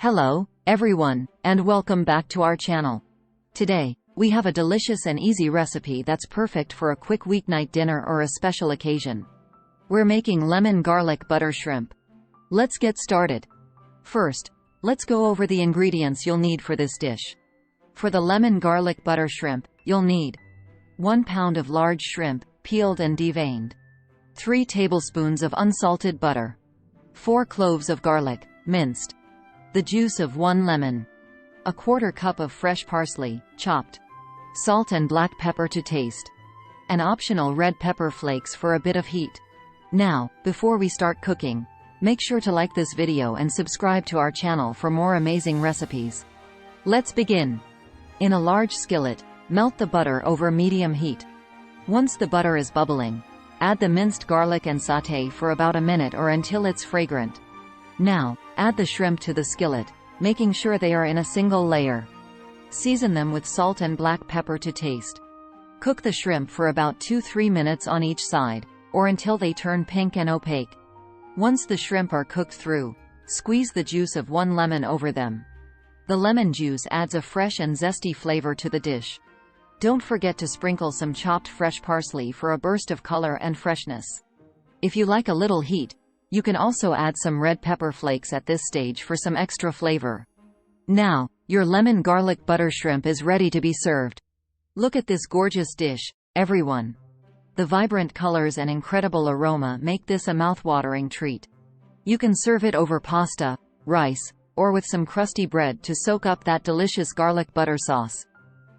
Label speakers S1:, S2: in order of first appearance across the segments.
S1: Hello, everyone, and welcome back to our channel. Today, we have a delicious and easy recipe that's perfect for a quick weeknight dinner or a special occasion. We're making lemon garlic butter shrimp. Let's get started. First, let's go over the ingredients you'll need for this dish. For the lemon garlic butter shrimp, you'll need 1 pound of large shrimp, peeled and deveined, 3 tablespoons of unsalted butter, 4 cloves of garlic, minced, the juice of 1 lemon, a 1/4 cup of fresh parsley, chopped, salt and black pepper to taste, and optional red pepper flakes for a bit of heat. Now, before we start cooking, make sure to like this video and subscribe to our channel for more amazing recipes. Let's begin. In a large skillet, melt the butter over medium heat. Once the butter is bubbling, add the minced garlic and sauté for about a minute or until it's fragrant. Now, add the shrimp to the skillet, making sure they are in a single layer. Season them with salt and black pepper to taste. Cook the shrimp for about 2-3 minutes on each side, or until they turn pink and opaque. Once the shrimp are cooked through, squeeze the juice of 1 lemon over them. The lemon juice adds a fresh and zesty flavor to the dish. Don't forget to sprinkle some chopped fresh parsley for a burst of color and freshness. If you like a little heat, you can also add some red pepper flakes at this stage for some extra flavor. Now, your lemon garlic butter shrimp is ready to be served. Look at this gorgeous dish, everyone. The vibrant colors and incredible aroma make this a mouth-watering treat. You can serve it over pasta, rice, or with some crusty bread to soak up that delicious garlic butter sauce.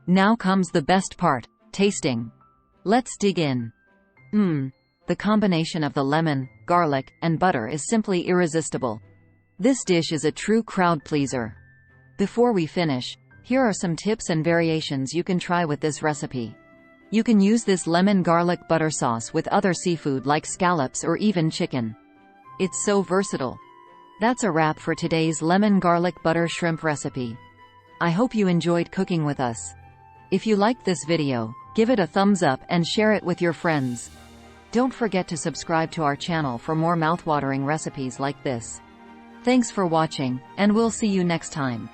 S1: Now comes the best part, tasting. Let's dig in. The combination of the lemon, garlic, and butter is simply irresistible. This dish is a true crowd pleaser. Before we finish, here are some tips and variations you can try with this recipe. You can use this lemon garlic butter sauce with other seafood like scallops or even chicken. It's so versatile. That's a wrap for today's lemon garlic butter shrimp recipe. I hope you enjoyed cooking with us. If you liked this video, give it a thumbs up and share it with your friends. Don't forget to subscribe to our channel for more mouthwatering recipes like this. Thanks for watching, and we'll see you next time.